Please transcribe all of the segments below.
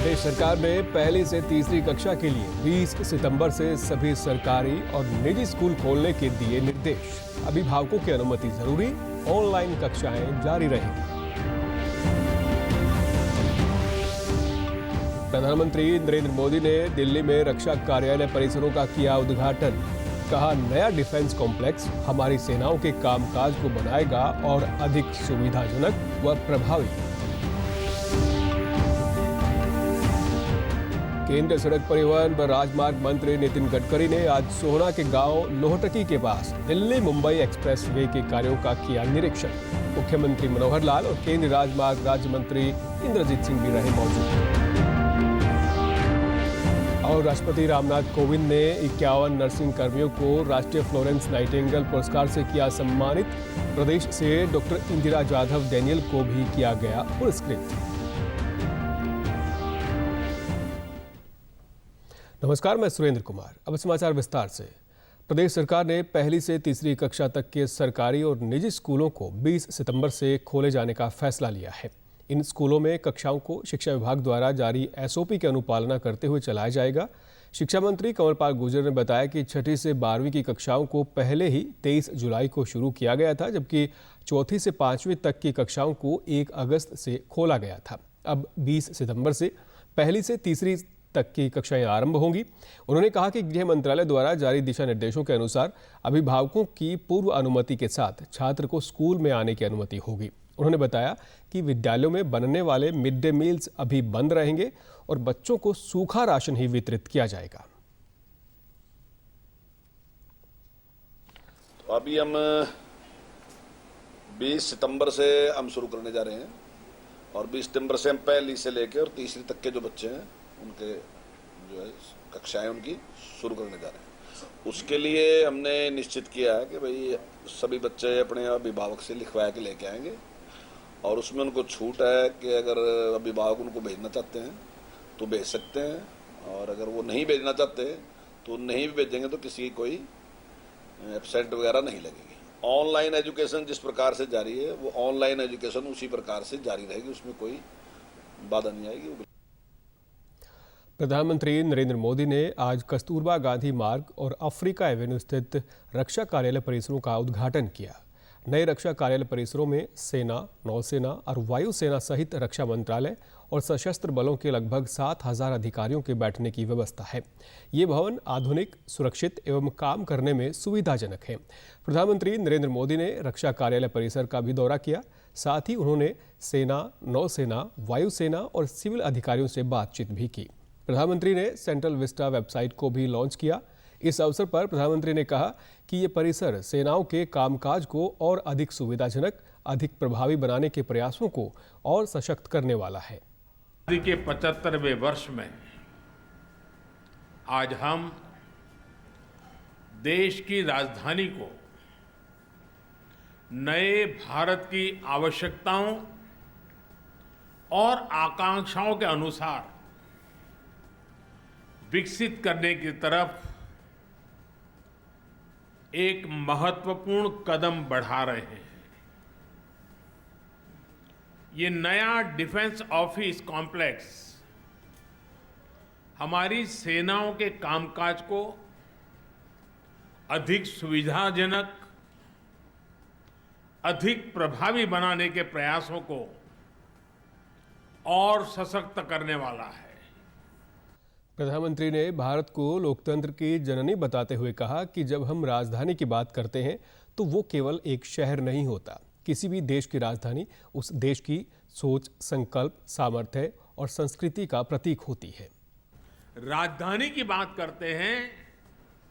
प्रदेश सरकार ने पहली से तीसरी कक्षा के लिए 20 सितंबर से सभी सरकारी और निजी स्कूल खोलने के दिए निर्देश। अभिभावकों की अनुमति जरूरी, ऑनलाइन कक्षाएं जारी रहेंगी। प्रधानमंत्री नरेंद्र मोदी ने दिल्ली में रक्षा कार्यालय परिसरों का किया उद्घाटन। कहा, नया डिफेंस कॉम्प्लेक्स हमारी सेनाओं के कामकाज को बनाएगा और अधिक सुविधाजनक व प्रभावी। केंद्रीय सड़क परिवहन व राजमार्ग मंत्री नितिन गडकरी ने आज सोहना के गांव लोहटकी के पास दिल्ली मुंबई एक्सप्रेसवे के कार्यों का किया निरीक्षण। मुख्यमंत्री मनोहर लाल और केंद्रीय राजमार्ग राज्य मंत्री इंद्रजीत सिंह भी रहे मौजूद। और राष्ट्रपति रामनाथ कोविंद ने 51 नर्सिंग कर्मियों को राष्ट्रीय फ्लोरेंस नाइटिंगेल पुरस्कार से किया सम्मानित। प्रदेश से डॉक्टर इंदिरा जाधव डैनियल को भी किया गया पुरस्कृत। नमस्कार, मैं सुरेंद्र कुमार। अब समाचार विस्तार से। प्रदेश सरकार ने पहली से तीसरी कक्षा तक के सरकारी और निजी स्कूलों को 20 सितंबर से खोले जाने का फैसला लिया है। इन स्कूलों में कक्षाओं को शिक्षा विभाग द्वारा जारी एसओपी की अनुपालना करते हुए चलाया जाएगा। शिक्षा मंत्री कंवरपाल गुर्जर ने बताया कि 6ठी से 12वीं की कक्षाओं को पहले ही 23 जुलाई को शुरू किया गया था, जबकि 4थी से 5वीं तक की कक्षाओं को 1 अगस्त से खोला गया था। अब 20 सितंबर से पहली से तीसरी तक की कक्षाएं आरंभ होंगी। उन्होंने कहा कि गृह मंत्रालय द्वारा जारी दिशा निर्देशों के अनुसार अभिभावकों की पूर्व अनुमति के साथ छात्र को स्कूल में आने की अनुमति होगी। उन्होंने बताया कि विद्यालयों में बनने वाले मिड डे मील्स अभी बंद रहेंगे और बच्चों को सूखा राशन ही वितरित किया जाएगा। तो अभी हम 20 सितंबर से हम शुरू करने जा रहे हैं और 20 सितंबर से हम पहली से लेकर और तीसरी तक के जो बच्चे हैं उनके जो है कक्षाएं उनकी शुरू करने जा रहे हैं। उसके लिए हमने निश्चित किया है कि भाई सभी बच्चे अपने अभिभावक से लिखवा के लेके आएंगे और उसमें उनको छूट है कि अगर अभिभावक उनको भेजना चाहते हैं तो भेज सकते हैं और अगर वो नहीं भेजना चाहते तो नहीं भी भेजेंगे तो किसी की कोई एब्सेंट वगैरह नहीं लगेगी। ऑनलाइन एजुकेशन जिस प्रकार से जारी है वो ऑनलाइन एजुकेशन उसी प्रकार से जारी रहेगी, उसमें कोई बाधा नहीं आएगी। प्रधानमंत्री नरेंद्र मोदी ने आज कस्तूरबा गांधी मार्ग और अफ्रीका एवेन्यू स्थित रक्षा कार्यालय परिसरों का उद्घाटन किया। नए रक्षा कार्यालय परिसरों में सेना, नौसेना और वायुसेना सहित रक्षा मंत्रालय और सशस्त्र बलों के लगभग 7,000 अधिकारियों के बैठने की व्यवस्था है। ये भवन आधुनिक, सुरक्षित एवं काम करने में सुविधाजनक है। प्रधानमंत्री नरेंद्र मोदी ने रक्षा कार्यालय परिसर का भी दौरा किया। साथ ही उन्होंने सेना, नौसेना, वायुसेना और सिविल अधिकारियों से बातचीत भी की। प्रधानमंत्री ने सेंट्रल विस्टा वेबसाइट को भी लॉन्च किया। इस अवसर पर प्रधानमंत्री ने कहा कि ये परिसर सेनाओं के कामकाज को और अधिक सुविधाजनक, अधिक प्रभावी बनाने के प्रयासों को और सशक्त करने वाला है। आजादी के 75वें वर्ष में आज हम देश की राजधानी को नए भारत की आवश्यकताओं और आकांक्षाओं के अनुसार विकसित करने की तरफ एक महत्वपूर्ण कदम बढ़ा रहे हैं। ये नया डिफेंस ऑफिस कॉम्प्लेक्स हमारी सेनाओं के कामकाज को अधिक सुविधाजनक, अधिक प्रभावी बनाने के प्रयासों को और सशक्त करने वाला है। प्रधानमंत्री ने भारत को लोकतंत्र की जननी बताते हुए कहा कि जब हम राजधानी की बात करते हैं तो वो केवल एक शहर नहीं होता। किसी भी देश की राजधानी उस देश की सोच, संकल्प, सामर्थ्य और संस्कृति का प्रतीक होती है। राजधानी की बात करते हैं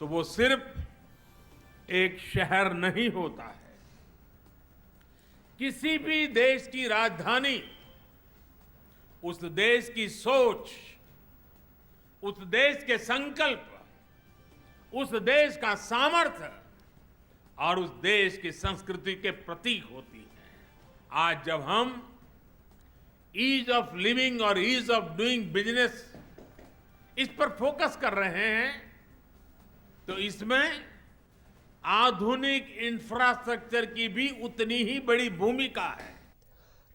तो वो सिर्फ एक शहर नहीं होता है। किसी भी देश की राजधानी उस देश की सोच, उस देश के संकल्प, उस देश का सामर्थ्य और उस देश की संस्कृति के प्रतीक होती है। आज जब हम ईज ऑफ लिविंग और ईज ऑफ डूइंग बिजनेस इस पर फोकस कर रहे हैं तो इसमें आधुनिक इंफ्रास्ट्रक्चर की भी उतनी ही बड़ी भूमिका है।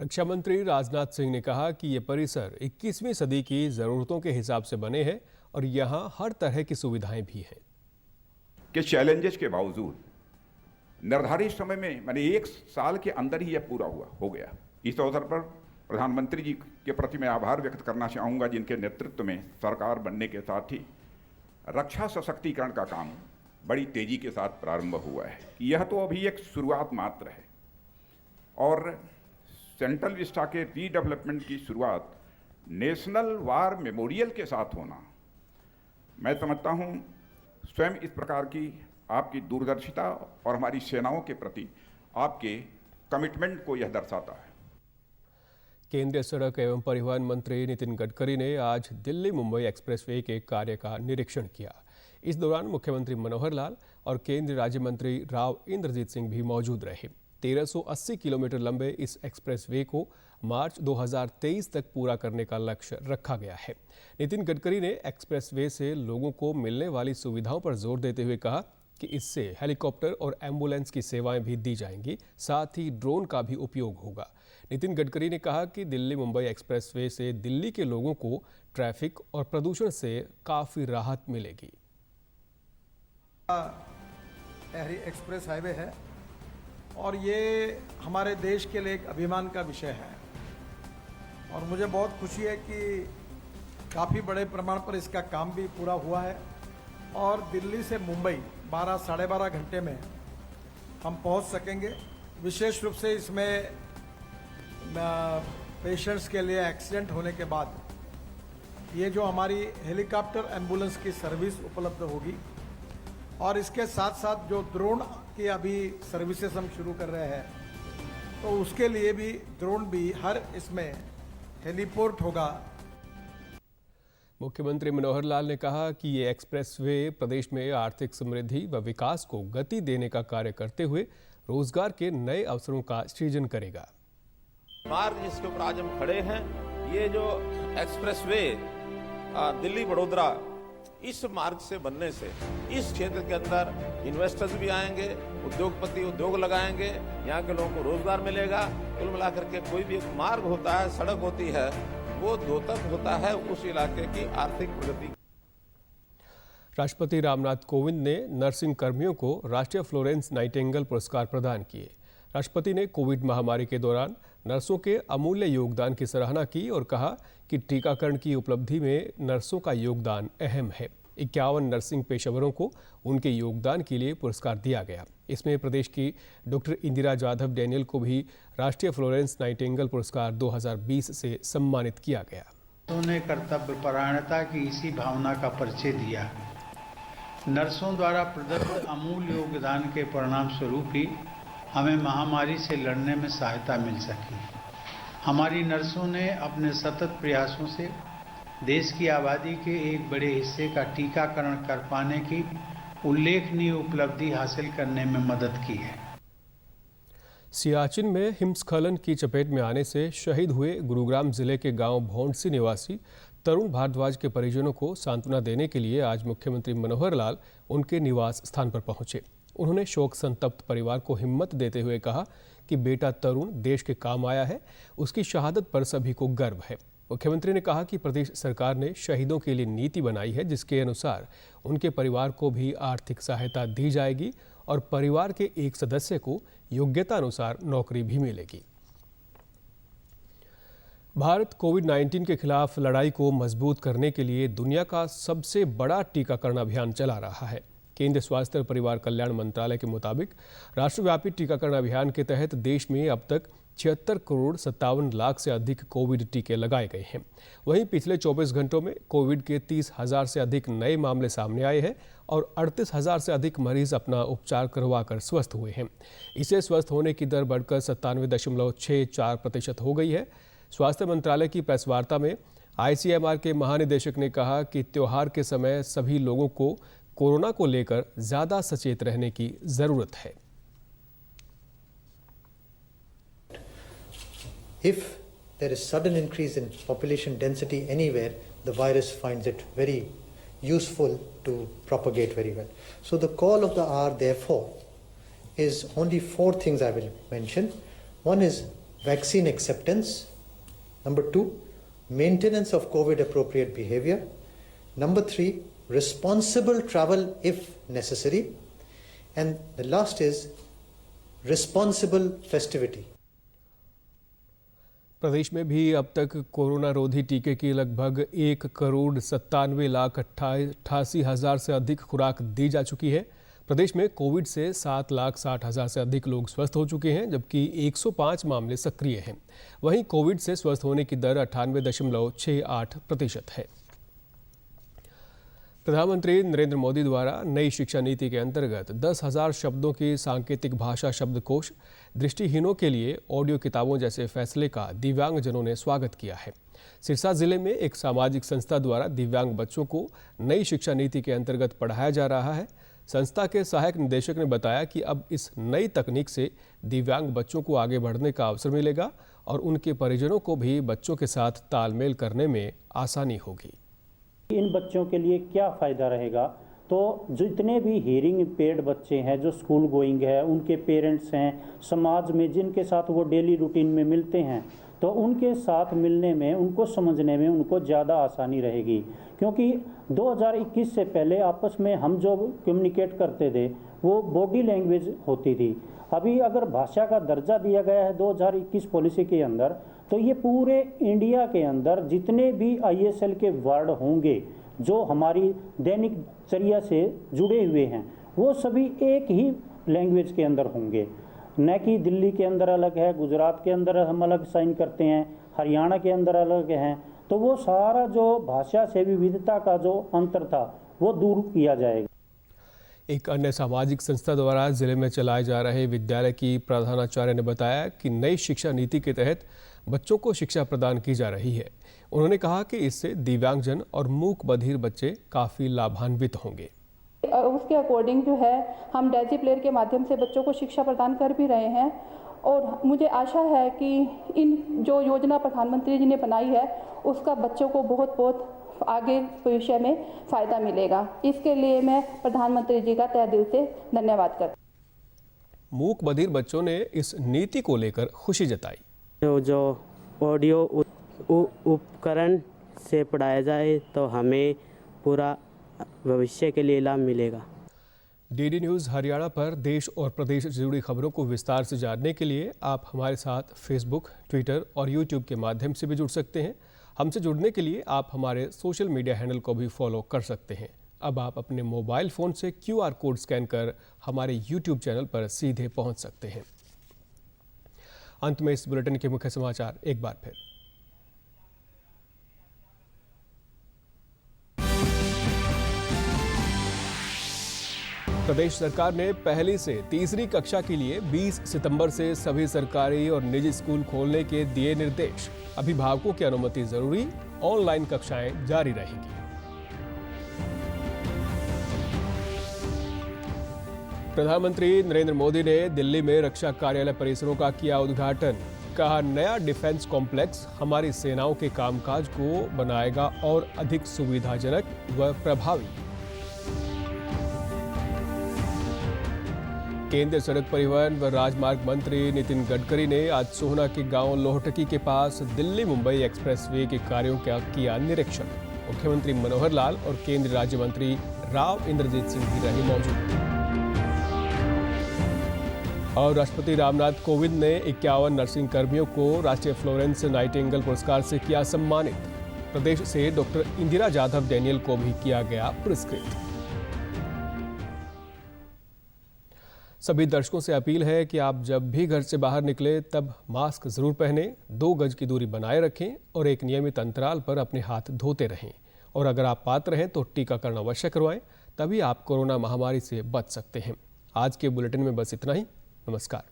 रक्षा मंत्री राजनाथ सिंह ने कहा कि ये परिसर 21वीं सदी की ज़रूरतों के हिसाब से बने हैं और यहाँ हर तरह की सुविधाएं भी हैं। कि चैलेंजेस के बावजूद निर्धारित समय में मैंने 1 साल के अंदर ही यह पूरा हो गया। इस अवसर पर प्रधानमंत्री जी के प्रति मैं आभार व्यक्त करना चाहूँगा, जिनके नेतृत्व में सरकार बनने के साथ ही रक्षा सशक्तिकरण का काम बड़ी तेजी के साथ प्रारंभ हुआ है। यह तो अभी एक शुरुआत मात्र है और सेंट्रल विस्टा के रीडेवलपमेंट की शुरुआत नेशनल वार मेमोरियल के साथ होना, मैं समझता हूँ स्वयं इस प्रकार की आपकी दूरदर्शिता और हमारी सेनाओं के प्रति आपके कमिटमेंट को यह दर्शाता है। केंद्रीय सड़क एवं परिवहन मंत्री नितिन गडकरी ने आज दिल्ली मुंबई एक्सप्रेसवे के कार्य का निरीक्षण किया। इस दौरान मुख्यमंत्री मनोहर लाल और केंद्रीय राज्य मंत्री राव इंद्रजीत सिंह भी मौजूद रहे। 1380 किलोमीटर लंबे इस एक्सप्रेसवे को मार्च 2023 तक पूरा करने का लक्ष्य रखा गया है। नितिन गडकरी ने एक्सप्रेसवे से लोगों को मिलने वाली सुविधाओं पर जोर देते हुए कहा कि इससे हेलीकॉप्टर और एम्बुलेंस की सेवाएं भी दी जाएंगी, साथ ही ड्रोन का भी उपयोग होगा। नितिन गडकरी ने कहा कि दिल्ली मुंबई एक्सप्रेसवे से दिल्ली के लोगों को ट्रैफिक और प्रदूषण से काफ़ी राहत मिलेगी। एक्सप्रेस हाईवे है और ये हमारे देश के लिए एक अभिमान का विषय है और मुझे बहुत खुशी है कि काफ़ी बड़े प्रमाण पर इसका काम भी पूरा हुआ है और दिल्ली से मुंबई 12 साढ़े 12 घंटे में हम पहुंच सकेंगे। विशेष रूप से इसमें पेशेंट्स के लिए एक्सीडेंट होने के बाद ये जो हमारी हेलीकॉप्टर एम्बुलेंस की सर्विस उपलब्ध होगी और इसके साथ साथ जो ड्रोन की अभी सर्विसेज हम शुरू कर रहे हैं तो उसके लिए भी ड्रोन भी हर इसमें हेलीपोर्ट होगा। मुख्यमंत्री मनोहर लाल ने कहा कि ये एक्सप्रेसवे प्रदेश में आर्थिक समृद्धि व विकास को गति देने का कार्य करते हुए रोजगार के नए अवसरों का सृजन करेगा। मार्ग जिसके ऊपर आज हम खड़े हैं, ये जो एक्सप्रेसवे दिल्ली बड़ोदरा, इस मार्ग से बनने से इस क्षेत्र के अंदर इन्वेस्टर्स भी आएंगे, उद्योगपति उद्योग लगाएंगे, यहाँ के लोगों को रोजगार मिलेगा। कुल मिलाकर के कोई भी एक मार्ग होता है, सड़क होती है, वो द्योतक होता है उस इलाके की आर्थिक प्रगति। राष्ट्रपति रामनाथ कोविंद ने नर्सिंग कर्मियों को राष्ट्रीय फ्लोरेंस नाइटिंगेल पुरस्कार प्रदान किए। राष्ट्रपति ने कोविड महामारी के दौरान नर्सों के अमूल्य योगदान की सराहना की और कहा कि टीकाकरण की उपलब्धि में नर्सों का योगदान अहम है। 51 नर्सिंग पेशेवरों को उनके योगदान के लिए पुरस्कार दिया गया। इसमें प्रदेश की डॉक्टर इंदिरा जाधव डैनियल को भी राष्ट्रीय फ्लोरेंस नाइटिंगेल पुरस्कार 2020 से सम्मानित किया गया। उन्होंने कर्तव्यपरायणता की इसी भावना का परिचय दिया। नर्सों द्वारा प्रदत्त अमूल्य योगदान के परिणाम स्वरूप ही हमें महामारी से लड़ने में सहायता मिल सकी। हमारी नर्सों ने अपने सतत प्रयासों से देश की आबादी के एक बड़े हिस्से का टीकाकरण कर पाने की उल्लेखनीय उपलब्धि हासिल करने में मदद की है। सियाचिन में हिमस्खलन की चपेट में आने से शहीद हुए गुरुग्राम जिले के गांव भौंडसी निवासी तरुण भारद्वाज के परिजनों को सांत्वना देने के लिए आज मुख्यमंत्री मनोहर लाल उनके निवास स्थान पर पहुंचे। उन्होंने शोक संतप्त परिवार को हिम्मत देते हुए कहा कि बेटा तरुण देश के काम आया है, उसकी शहादत पर सभी को गर्व है। मुख्यमंत्री ने कहा कि प्रदेश सरकार ने शहीदों के लिए नीति बनाई है, जिसके अनुसार उनके परिवार को भी आर्थिक सहायता दी जाएगी और परिवार के एक सदस्य को योग्यता अनुसार नौकरी भी मिलेगी। भारत कोविड-19 के खिलाफ लड़ाई को मजबूत करने के लिए दुनिया का सबसे बड़ा टीकाकरण अभियान चला रहा है। केंद्रीय स्वास्थ्य और परिवार कल्याण मंत्रालय के मुताबिक राष्ट्रव्यापी टीकाकरण अभियान के तहत देश में अब तक 76 करोड़ 57 लाख से अधिक कोविड टीके लगाए गए हैं। वहीं पिछले 24 घंटों में कोविड के 30,000 से अधिक नए मामले सामने आए हैं और 38,000 से अधिक मरीज अपना उपचार करवाकर स्वस्थ हुए हैं। इससे स्वस्थ होने की दर बढ़कर 97.64% हो गई है। स्वास्थ्य मंत्रालय की प्रेस वार्ता में ICMR के महानिदेशक ने कहा कि त्योहार के समय सभी लोगों को कोरोना को लेकर ज्यादा सचेत रहने की जरूरत है। If there is sudden increase in population density anywhere, the virus finds it very useful to propagate very well. So the call of the hour, therefore, is only 4 things I will mention. One is vaccine acceptance. Number 2, maintenance of COVID appropriate behavior. Number 3, responsible travel if necessary. And the last is responsible festivity. प्रदेश में भी अब तक corona रोधी टीके की लगभग 1,97,88,000 से अधिक खुराक दी जा चुकी है। प्रदेश में कोविड से 7,60,000 से अधिक लोग स्वस्थ हो चुके हैं, जबकि 105 मामले सक्रिय हैं। वहीं कोविड से स्वस्थ होने की दर 98.68% है। प्रधानमंत्री नरेंद्र मोदी द्वारा नई शिक्षा नीति के अंतर्गत 10,000 शब्दों की सांकेतिक भाषा शब्दकोश दृष्टिहीनों के लिए ऑडियो किताबों जैसे फैसले का दिव्यांगजनों ने स्वागत किया है। सिरसा जिले में एक सामाजिक संस्था द्वारा दिव्यांग बच्चों को नई शिक्षा नीति के अंतर्गत पढ़ाया जा रहा है। संस्था के सहायक निदेशक ने बताया कि अब इस नई तकनीक से दिव्यांग बच्चों को आगे बढ़ने का अवसर मिलेगा और उनके परिजनों को भी बच्चों के साथ तालमेल करने में आसानी होगी। इन बच्चों के लिए क्या फ़ायदा रहेगा, तो जितने भी हियरिंग इम्पेयर्ड बच्चे हैं जो स्कूल गोइंग है, उनके पेरेंट्स हैं, समाज में जिनके साथ वो डेली रूटीन में मिलते हैं, तो उनके साथ मिलने में, उनको समझने में उनको ज़्यादा आसानी रहेगी। क्योंकि 2021 से पहले आपस में हम जो कम्युनिकेट करते थे वो बॉडी लैंग्वेज होती थी। अभी अगर भाषा का दर्जा दिया गया है 2021 पॉलिसी के अंदर, तो ये पूरे इंडिया के अंदर जितने भी ISL के वर्ड होंगे जो हमारी दैनिक चर्या से जुड़े हुए हैं, वो सभी एक ही लैंग्वेज के अंदर होंगे। न कि दिल्ली के अंदर अलग है, गुजरात के अंदर हम अलग साइन करते हैं, हरियाणा के अंदर अलग हैं, तो वो सारा जो भाषा से विविधता का जो अंतर था वो दूर किया जाएगा। एक अन्य सामाजिक संस्था द्वारा जिले में चलाए जा रहे विद्यालय की प्रधानाचार्य ने बताया कि नई शिक्षा नीति के तहत बच्चों को शिक्षा प्रदान की जा रही है। उन्होंने कहा कि इससे दिव्यांगजन और मूक बधिर बच्चे काफ़ी लाभान्वित होंगे। उसके अकॉर्डिंग जो है हम डेजी प्लेयर के माध्यम से बच्चों को शिक्षा प्रदान कर भी रहे हैं और मुझे आशा है कि इन जो योजना प्रधानमंत्री जी ने बनाई है उसका बच्चों को बहुत बहुत आगे भविष्य में फ़ायदा मिलेगा। इसके लिए मैं प्रधानमंत्री जी का तहे दिल से धन्यवाद करती हूँ। मूक बधिर बच्चों ने इस नीति को लेकर खुशी जताई। जो ऑडियो उपकरण से पढ़ाया जाए तो हमें पूरा भविष्य के लिए लाभ मिलेगा। DD न्यूज़ हरियाणा पर देश और प्रदेश से जुड़ी खबरों को विस्तार से जानने के लिए आप हमारे साथ फेसबुक, ट्विटर और यूट्यूब के माध्यम से भी जुड़ सकते हैं। हमसे जुड़ने के लिए आप हमारे सोशल मीडिया हैंडल को भी फॉलो कर सकते हैं। अब आप अपने मोबाइल फ़ोन से QR कोड स्कैन कर हमारे यूट्यूब चैनल पर सीधे पहुंच सकते हैं। अंत में इस बुलेटिन के मुख्य समाचार एक बार फिर। प्रदेश सरकार ने पहली से तीसरी कक्षा के लिए 20 सितंबर से सभी सरकारी और निजी स्कूल खोलने के दिए निर्देश। अभिभावकों की अनुमति जरूरी, ऑनलाइन कक्षाएं जारी रहेंगी। प्रधानमंत्री नरेंद्र मोदी ने दिल्ली में रक्षा कार्यालय परिसरों का किया उद्घाटन। कहा, नया डिफेंस कॉम्प्लेक्स हमारी सेनाओं के कामकाज को बनाएगा और अधिक सुविधाजनक व प्रभावी। केंद्रीय सड़क परिवहन व राजमार्ग मंत्री नितिन गडकरी ने आज सोहना के गांव लोहटकी के पास दिल्ली मुंबई एक्सप्रेसवे के कार्यों का किया निरीक्षण। मुख्यमंत्री मनोहर लाल और केंद्रीय राज्य मंत्री राव इंद्रजीत सिंह भी रहे मौजूद। और राष्ट्रपति रामनाथ कोविंद ने 51 नर्सिंग कर्मियों को राष्ट्रीय फ्लोरेंस नाइटिंगेल पुरस्कार से किया सम्मानित। प्रदेश से डॉक्टर इंदिरा जाधव डैनियल को भी किया गया पुरस्कृत। सभी दर्शकों से अपील है कि आप जब भी घर से बाहर निकले तब मास्क जरूर पहनें, 2 गज की दूरी बनाए रखें और एक नियमित अंतराल पर अपने हाथ धोते रहें। और अगर आप पात्र हैं तो टीकाकरण अवश्य करवाएं, तभी आप कोरोना महामारी से बच सकते हैं। आज के बुलेटिन में बस इतना ही। नमस्कार।